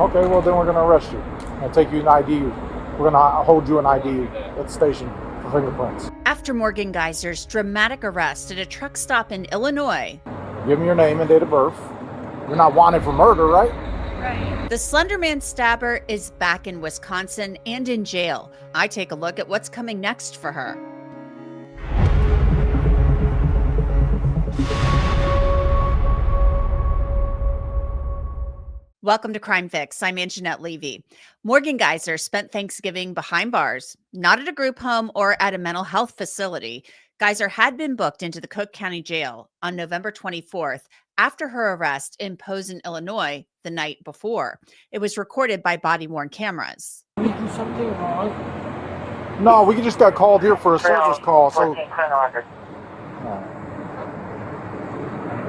Okay, well then we're going to arrest you and take you an ID. We're going to hold you an ID at the station for fingerprints. After Morgan Geyser's dramatic arrest at a truck stop in Illinois, give me your name and date of birth. You're not wanted for murder, right? Right. The Slender Man stabber is back in Wisconsin and in jail. I take a look at what's coming next for her. Welcome to Crime Fix. I'm Angenette Levy. Morgan Geyser spent Thanksgiving behind bars, not at a group home or at a mental health facility. Geyser had been booked into the Cook County Jail on November 24th after her arrest in Posen, Illinois, the night before. It was recorded by body-worn cameras. Did we do something wrong? No, we just got called here for a service call. So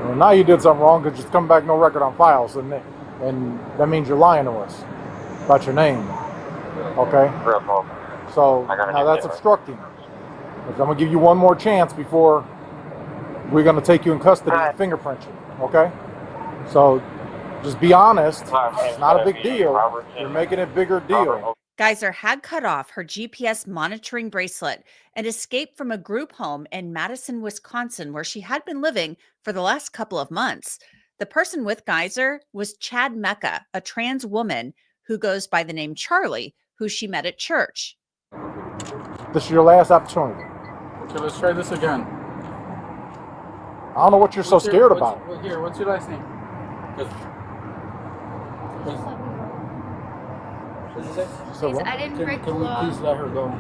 well, now you did something wrong because it's come back no record on files, and that means you're lying to us about your name. Okay? So now that's obstructing. I'm going to give you one more chance before we're going to take you in custody and fingerprint you. Okay? So just be honest. It's not a big deal. You're making it a bigger deal. Geyser had cut off her GPS monitoring bracelet and escaped from a group home in Madison, Wisconsin, where she had been living for the last couple of months. The person with Geyser was Chad Mecca, a trans woman who goes by the name Charlie, who she met at church. This is your last opportunity. Okay, let's try this again. I don't know what you're so scared about. Here, what's your last name? I didn't break the law. Can we please let her go?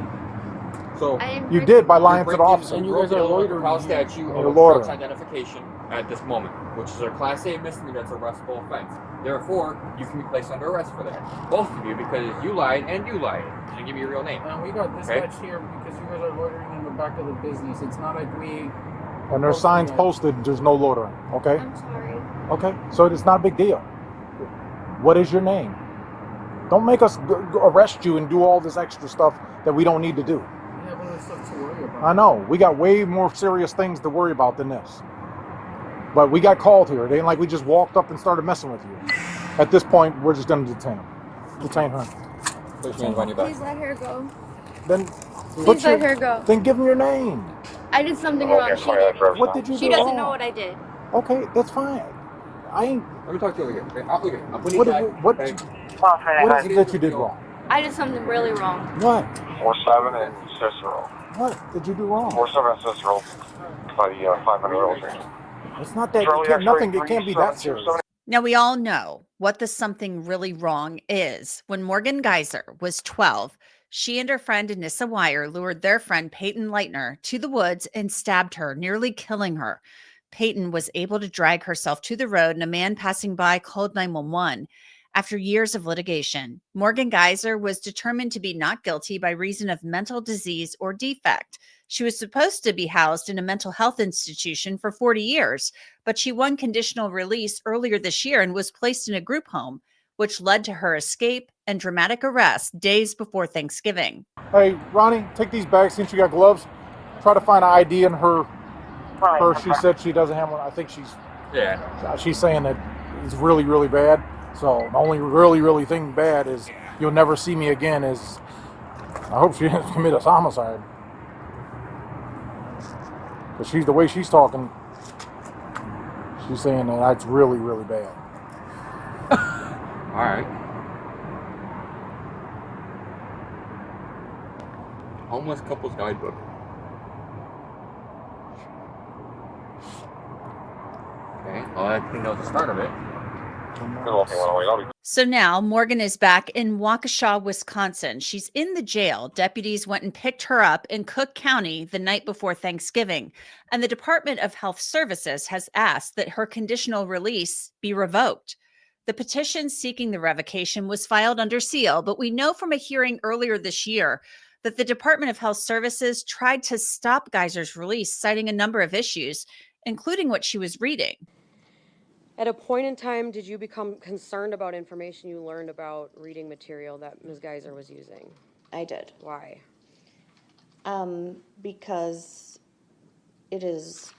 So you did by lying to the officer. And you guys are loitering. House statute of false identification at this moment, which is a Class A misdemeanor. That's a arrestable offense. Therefore, you can be placed under arrest for that. Both of you, because you lied and you lied. You didn't give me your real name. And we got dispatched here because you guys are loitering in the back of the business. It's not like we... And there's signs posted, there's no loitering, okay? I'm sorry. Okay, so it's not a big deal. What is your name? Don't make us arrest you and do all this extra stuff that we don't need to do. We have other stuff to worry about. I know. We got way more serious things to worry about than this. But we got called here. It ain't like we just walked up and started messing with you. At this point, we're just going to detain him. Detain her. Please let her go. Then Please let her go. Then give him your name. I did something wrong. She did. What did you do? She doesn't know what I did. Okay, that's fine. I ain't... Let me talk to you over here. I'll put What is it that you did wrong? I did something really wrong. What? 47 and Cicero. What did you do wrong? 47 and Cicero by the 500 range. It's not that. It can't be that serious. Now, we all know what the something really wrong is. When Morgan Geyser was 12, she and her friend Anissa Wire lured their friend Peyton Leitner to the woods and stabbed her, nearly killing her. Peyton was able to drag herself to the road, and a man passing by called 911. After years of litigation, Morgan Geyser was determined to be not guilty by reason of mental disease or defect. She was supposed to be housed in a mental health institution for 40 years, but she won conditional release earlier this year and was placed in a group home, which led to her escape and dramatic arrest days before Thanksgiving. Hey, Ronnie, take these bags since you got gloves. Try to find an ID in her. She said she doesn't have one. I think she's saying that it's really, really bad. So the only really thing bad is you'll never see me again. Is I hope she didn't commit a homicide. But the way she's talking, she's saying that that's really, really bad. All right. Homeless couples guidebook. Okay, well, I think that was the start of it. So now Morgan is back in Waukesha, Wisconsin. She's in the jail. Deputies went and picked her up in Cook County the night before Thanksgiving. And the Department of Health Services has asked that her conditional release be revoked. The petition seeking the revocation was filed under seal, but we know from a hearing earlier this year that the Department of Health Services tried to stop Geyser's release, citing a number of issues, including what she was reading. At a point in time, did you become concerned about information you learned about reading material that Ms. Geyser was using? I did. Why? Because it is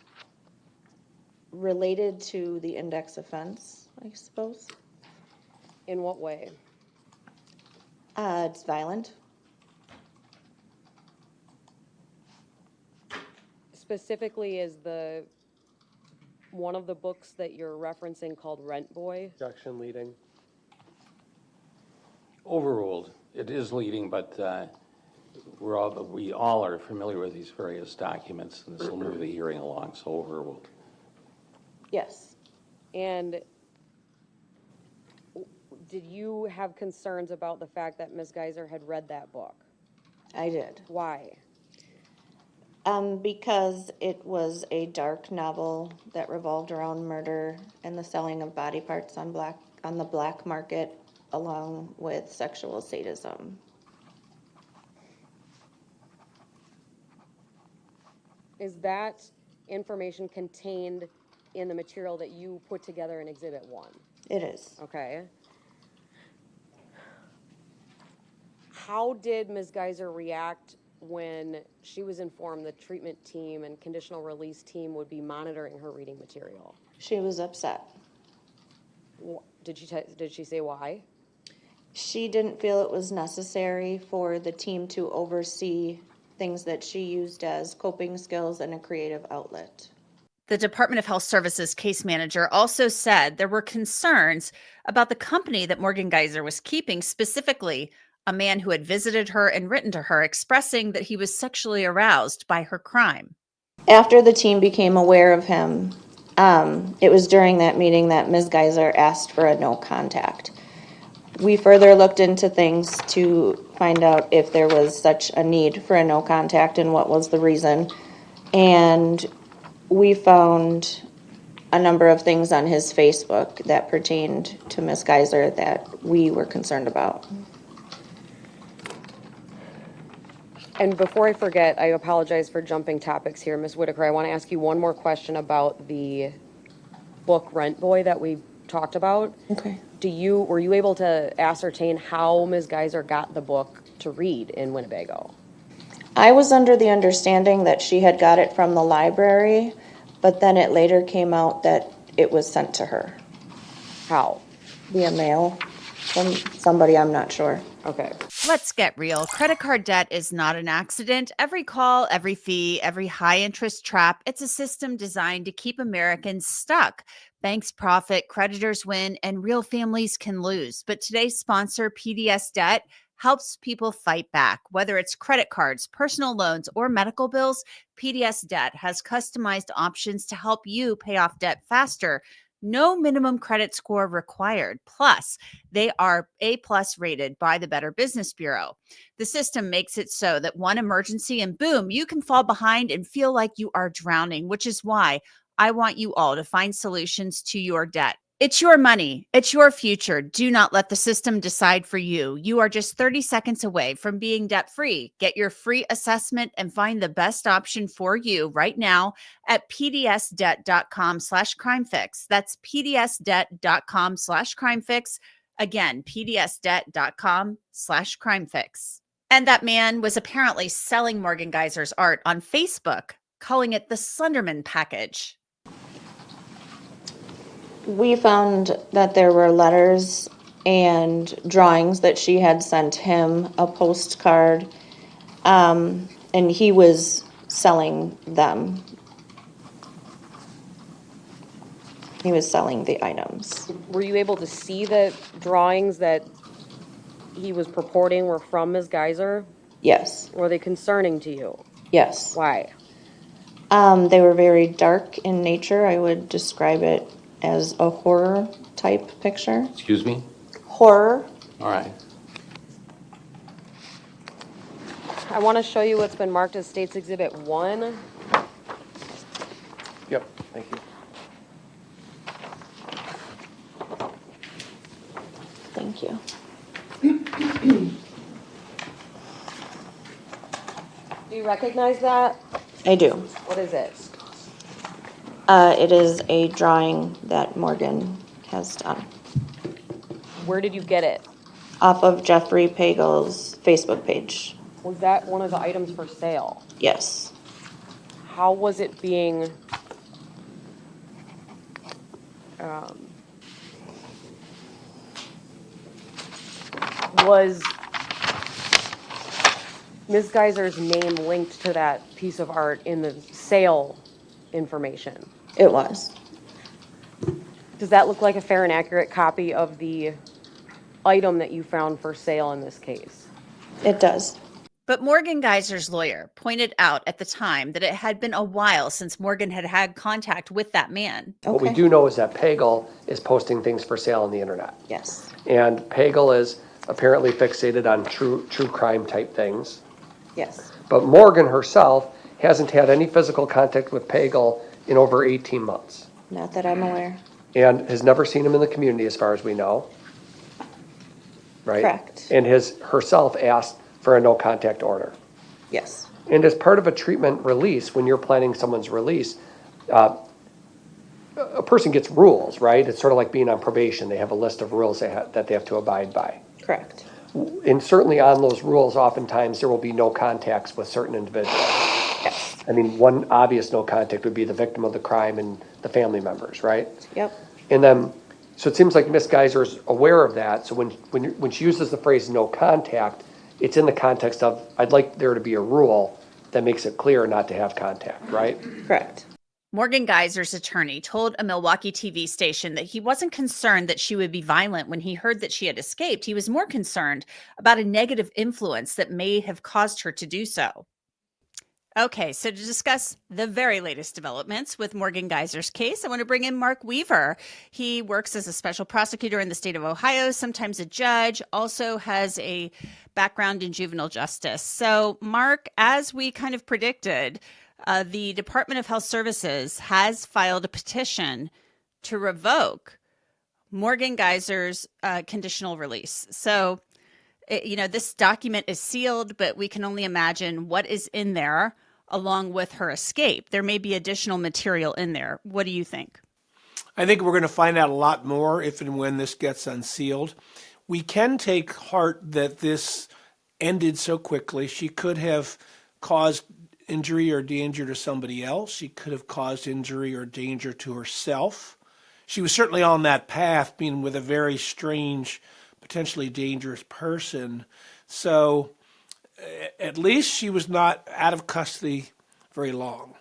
related to the index offense, I suppose. In what way? It's violent. Specifically, is one of the books that you're referencing called Rent Boy? Objection leading. Overruled. It is leading, but we all are familiar with these various documents, and this will move the hearing along, so overruled. Yes. And did you have concerns about the fact that Ms. Geyser had read that book? I did. Why? Because it was a dark novel that revolved around murder and the selling of body parts on the black market, along with sexual sadism. Is that information contained in the material that you put together in Exhibit 1? It is. Okay. How did Ms. Geyser react when she was informed the treatment team and conditional release team would be monitoring her reading material? She was upset. Did she say why? She didn't feel it was necessary for the team to oversee things that she used as coping skills and a creative outlet. The Department of Health Services case manager also said there were concerns about the company that Morgan Geyser was keeping, specifically a man who had visited her and written to her expressing that he was sexually aroused by her crime. After the team became aware of him, it was during that meeting that Ms. Geyser asked for a no contact. We further looked into things to find out if there was such a need for a no contact and what was the reason. And we found a number of things on his Facebook that pertained to Ms. Geyser that we were concerned about. And before I forget, I apologize for jumping topics here, Ms. Whitaker. I want to ask you one more question about the book Rent Boy that we talked about. Okay. Were you able to ascertain how Ms. Geyser got the book to read in Winnebago? I was under the understanding that she had got it from the library, but then it later came out that it was sent to her. How? Via mail from somebody, I'm not sure. Okay. Let's get real. Credit card debt is not an accident. Every call, every fee, every high interest trap, it's a system designed to keep Americans stuck. Banks profit, creditors win, and real families can lose. But today's sponsor, PDS Debt, helps people fight back. Whether it's credit cards, personal loans, or medical bills, PDS Debt has customized options to help you pay off debt faster. No minimum credit score required. Plus, they are A+ rated by the Better Business Bureau. The system makes it so that one emergency and boom, you can fall behind and feel like you are drowning, which is why I want you all to find solutions to your debt. It's your money. It's your future. Do not let the system decide for you. You are just 30 seconds away from being debt-free. Get your free assessment and find the best option for you right now at pdsdebt.com/crimefix. That's pdsdebt.com/crimefix. Again, pdsdebt.com/crimefix. And that man was apparently selling Morgan Geyser's art on Facebook, calling it the Slenderman package. We found that there were letters and drawings that she had sent him, a postcard, and he was selling them. He was selling the items. Were you able to see the drawings that he was purporting were from Ms. Geyser? Yes. Were they concerning to you? Yes. Why? They were very dark in nature. I would describe it as a horror type picture. Excuse me? Horror. All right. I want to show you what's been marked as State's Exhibit 1. Yep, thank you. Thank you. Do you recognize that? I do. What is it? It is a drawing that Morgan has done Where did you get it? off of Jeffrey Pagel's Facebook page. Was that one of the items for sale? Yes. How was it being Was Ms. Geyser's name linked to that piece of art in the sale information? It was. Does that look like a fair and accurate copy of the item that you found for sale in this case? It does. But Morgan Geyser's lawyer pointed out at the time that it had been a while since Morgan had had contact with that man. What we do know is that Pagel is posting things for sale on the internet. Yes. And Pagel is apparently fixated on true crime type things. Yes. But Morgan herself hasn't had any physical contact with Pagel in over 18 months. Not that I'm aware. And has never seen him in the community as far as we know. Right? Correct. And has herself asked for a no contact order. Yes. And as part of a treatment release, when you're planning someone's release, a person gets rules, right? It's sort of like being on probation. They have a list of rules that they have to abide by. Correct. And certainly on those rules, oftentimes there will be no contacts with certain individuals. Yes. I mean, one obvious no contact would be the victim of the crime and the family members, right? Yep. And then, so it seems like Ms. Geyser is aware of that. So when she uses the phrase no contact, it's in the context of, I'd like there to be a rule that makes it clear not to have contact, right? Correct. Morgan Geyser's attorney told a Milwaukee TV station that he wasn't concerned that she would be violent when he heard that she had escaped. He was more concerned about a negative influence that may have caused her to do so. Okay, so to discuss the very latest developments with Morgan Geyser's case, I want to bring in Mark Weaver. He works as a special prosecutor in the state of Ohio, sometimes a judge, also has a background in juvenile justice. So, Mark, as we kind of predicted, the Department of Health Services has filed a petition to revoke Morgan Geyser's conditional release. So, this document is sealed, but we can only imagine what is in there along with her escape. There may be additional material in there. What do you think? I think we're going to find out a lot more if and when this gets unsealed. We can take heart that this ended so quickly. She could have caused injury or danger to somebody else. She could have caused injury or danger to herself. She was certainly on that path, being with a very strange, potentially dangerous person. So at least she was not out of custody very long.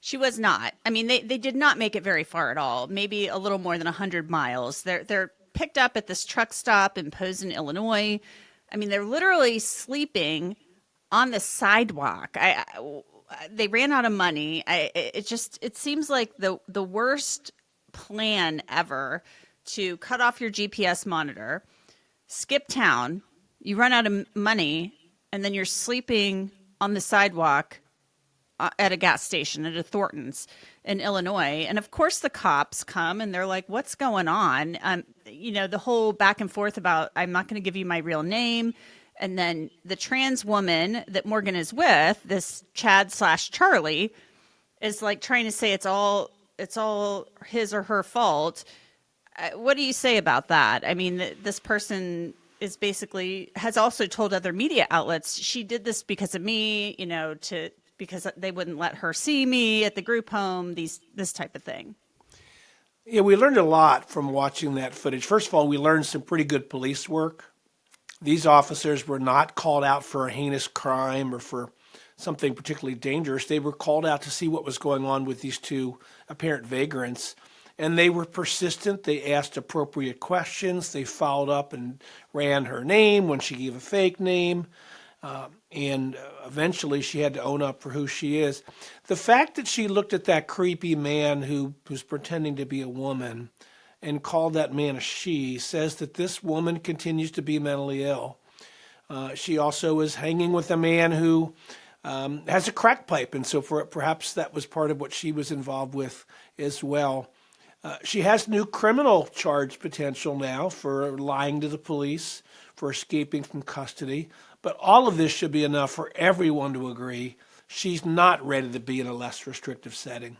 She was not. I mean, they did not make it very far at all, maybe a little more than 100 miles. They're picked up at this truck stop in Posen, Illinois. I mean, they're literally sleeping on the sidewalk. They ran out of money. It seems like the worst plan ever to cut off your GPS monitor, skip town, you run out of money, and then you're sleeping on the sidewalk at a gas station, at a Thornton's in Illinois. And of course the cops come and they're like, what's going on? The whole back and forth about, I'm not going to give you my real name. And then the trans woman that Morgan is with, this Chad/Charlie, is like trying to say it's all his or her fault. What do you say about that? I mean, this person is basically has also told other media outlets she did this because of me, because they wouldn't let her see me at the group home, this type of thing. Yeah, we learned a lot from watching that footage. First of all, we learned some pretty good police work. These officers were not called out for a heinous crime or for something particularly dangerous. They were called out to see what was going on with these two apparent vagrants. And they were persistent. They asked appropriate questions. They followed up and ran her name when she gave a fake name. And eventually she had to own up for who she is. The fact that she looked at that creepy man who was pretending to be a woman and called that man a she says that this woman continues to be mentally ill. She also is hanging with a man who has a crack pipe, and so perhaps that was part of what she was involved with as well. She has new criminal charge potential now for lying to the police, for escaping from custody. But all of this should be enough for everyone to agree she's not ready to be in a less restrictive setting.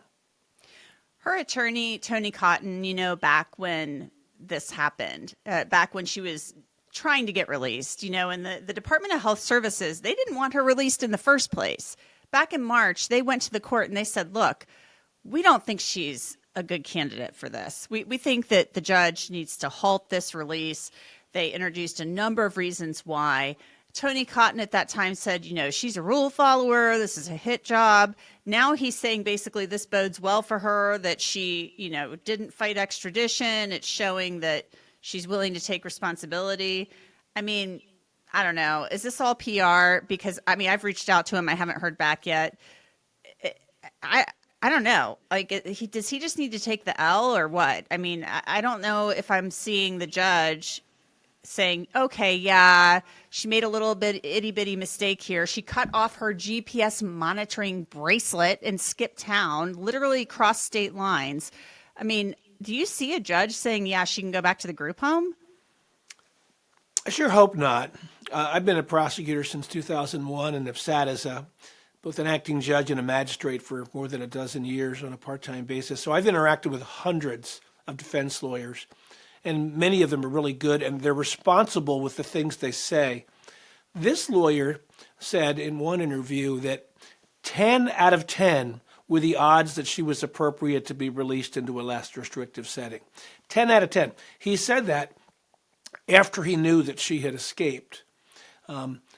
Her attorney, Tony Cotton, back when this happened, back when she was trying to get released, and the Department of Health Services, they didn't want her released in the first place. Back in March, they went to the court and they said, look, we don't think she's a good candidate for this. We think that the judge needs to halt this release. They introduced a number of reasons why. Tony Cotton at that time said, she's a rule follower. This is a hit job. Now he's saying basically this bodes well for her, that she, didn't fight extradition. It's showing that she's willing to take responsibility. I mean, I don't know. Is this all PR? Because, I've reached out to him. I haven't heard back yet. I don't know. Like, does he just need to take the L or what? I don't know if I'm seeing the judge saying, okay, yeah, she made a little bit itty bitty mistake here. She cut off her GPS monitoring bracelet and skipped town, literally crossed state lines. Do you see a judge saying, yeah, she can go back to the group home? I sure hope not. I've been a prosecutor since 2001 and have sat as both an acting judge and a magistrate for more than a dozen years on a part-time basis. So I've interacted with hundreds of defense lawyers, and many of them are really good, and they're responsible with the things they say. This lawyer said in one interview that 10 out of 10 were the odds that she was appropriate to be released into a less restrictive setting. 10 out of 10. He said that after he knew that she had escaped.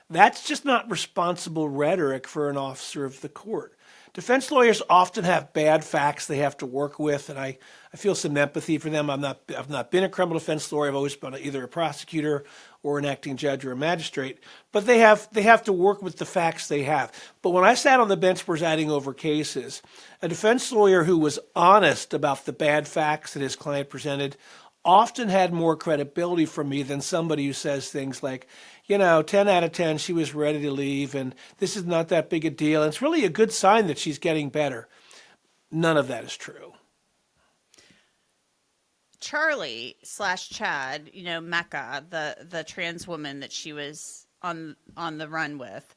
That's just not responsible rhetoric for an officer of the court. Defense lawyers often have bad facts they have to work with, and I feel some empathy for them. I've not been a criminal defense lawyer. I've always been either a prosecutor or an acting judge or a magistrate. But they have to work with the facts they have. But when I sat on the bench presiding over cases, a defense lawyer who was honest about the bad facts that his client presented often had more credibility from me than somebody who says things like, 10 out of 10, she was ready to leave, and this is not that big a deal. And it's really a good sign that she's getting better. None of that is true. Charlie / Chad, Mecca, the trans woman that she was on the run with,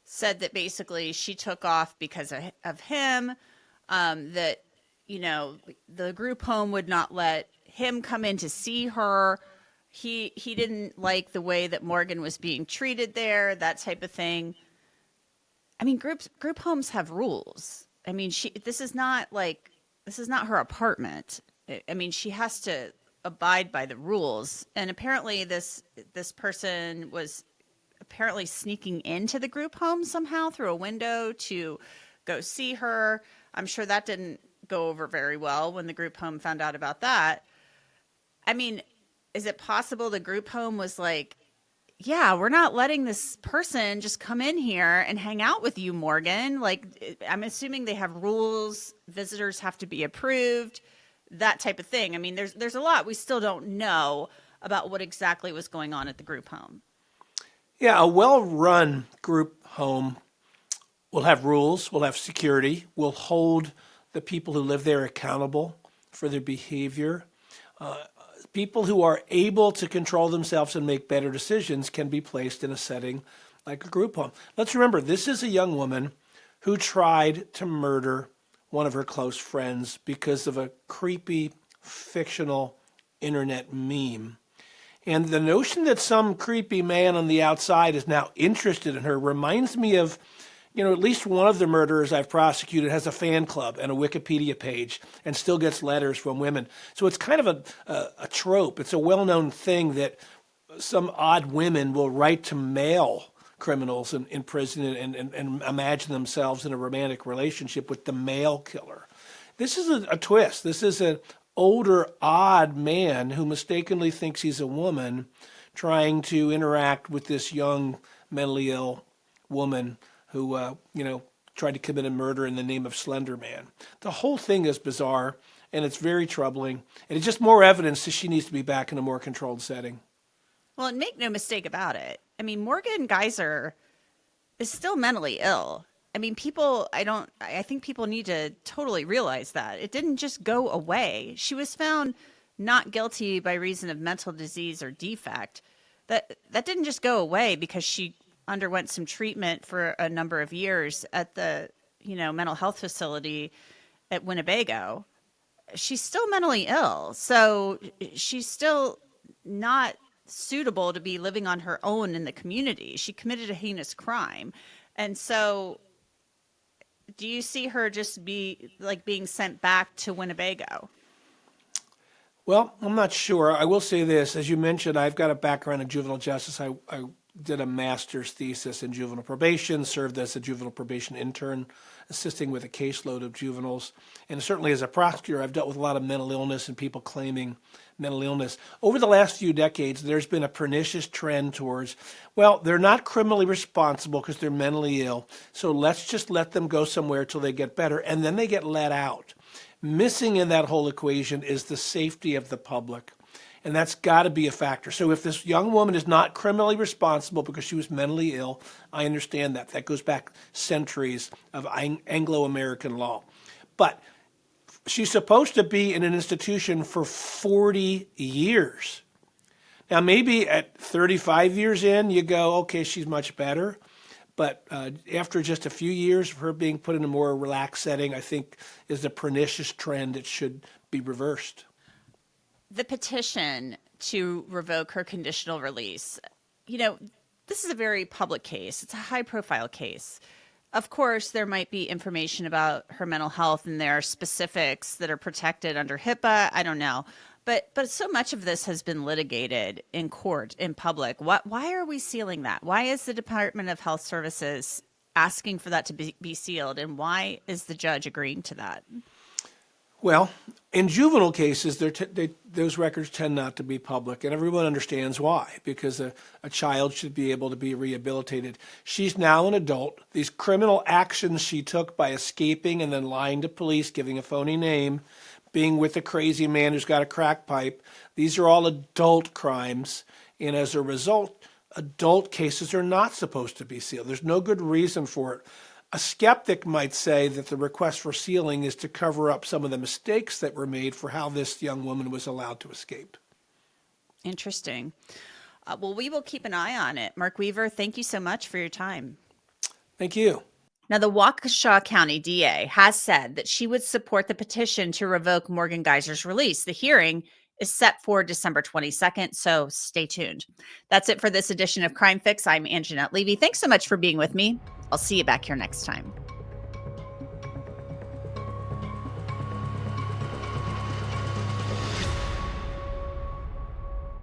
said that basically she took off because of him, that, the group home would not let him come in to see her. He didn't like the way that Morgan was being treated there, that type of thing. Group homes have rules. This is not her apartment. She has to abide by the rules. And apparently this person was apparently sneaking into the group home somehow through a window to go see her. I'm sure that didn't go over very well when the group home found out about that. Is it possible the group home was like, yeah, we're not letting this person just come in here and hang out with you, Morgan. Like, I'm assuming they have rules. Visitors have to be approved, that type of thing. There's a lot we still don't know about what exactly was going on at the group home. Yeah, a well-run group home will have rules, will have security, will hold the people who live there accountable for their behavior. People who are able to control themselves and make better decisions can be placed in a setting like a group home. Let's remember, this is a young woman who tried to murder one of her close friends because of a creepy, fictional internet meme. And the notion that some creepy man on the outside is now interested in her reminds me of, at least one of the murderers I've prosecuted has a fan club and a Wikipedia page and still gets letters from women. So it's kind of a trope. It's a well-known thing that some odd women will write to male criminals in prison and imagine themselves in a romantic relationship with the male killer. This is a twist. This is an older, odd man who mistakenly thinks he's a woman trying to interact with this young, mentally ill woman who, tried to commit a murder in the name of Slender Man. The whole thing is bizarre, and it's very troubling, and it's just more evidence that she needs to be back in a more controlled setting. Well, and make no mistake about it. Morgan Geyser is still mentally ill. I think people need to totally realize that. It didn't just go away. She was found not guilty by reason of mental disease or defect. That didn't just go away because she underwent some treatment for a number of years at the, mental health facility at Winnebago. She's still mentally ill. So she's still not suitable to be living on her own in the community. She committed a heinous crime. And so do you see her just being sent back to Winnebago? Well, I'm not sure. I will say this. As you mentioned, I've got a background in juvenile justice. I did a master's thesis in juvenile probation, served as a juvenile probation intern, assisting with a caseload of juveniles. And certainly as a prosecutor, I've dealt with a lot of mental illness and people claiming mental illness. Over the last few decades, there's been a pernicious trend towards, well, they're not criminally responsible because they're mentally ill, so let's just let them go somewhere till they get better, and then they get let out. Missing in that whole equation is the safety of the public. And that's got to be a factor. So if this young woman is not criminally responsible because she was mentally ill, I understand that. That goes back centuries of Anglo-American law. But she's supposed to be in an institution for 40 years. Now, maybe at 35 years in, you go, okay, she's much better. But after just a few years of her being put in a more relaxed setting, I think is a pernicious trend that should be reversed. The petition to revoke her conditional release, this is a very public case. It's a high-profile case. Of course, there might be information about her mental health, and there are specifics that are protected under HIPAA. I don't know. But so much of this has been litigated in court, in public. Why are we sealing that? Why is the Department of Health Services asking for that to be sealed, and why is the judge agreeing to that? Well, in juvenile cases, those records tend not to be public, and everyone understands why, because a child should be able to be rehabilitated. She's now an adult. These criminal actions she took by escaping and then lying to police, giving a phony name, being with a crazy man who's got a crack pipe, these are all adult crimes, and as a result, adult cases are not supposed to be sealed. There's no good reason for it. A skeptic might say that the request for sealing is to cover up some of the mistakes that were made for how this young woman was allowed to escape. Interesting. Well, we will keep an eye on it. Mark Weaver, thank you so much for your time. Thank you. Now, the Waukesha County DA has said that she would support the petition to revoke Morgan Geyser's release. The hearing is set for December 22nd, so stay tuned. That's it for this edition of Crime Fix. I'm Angenette Levy. Thanks so much for being with me. I'll see you back here next time.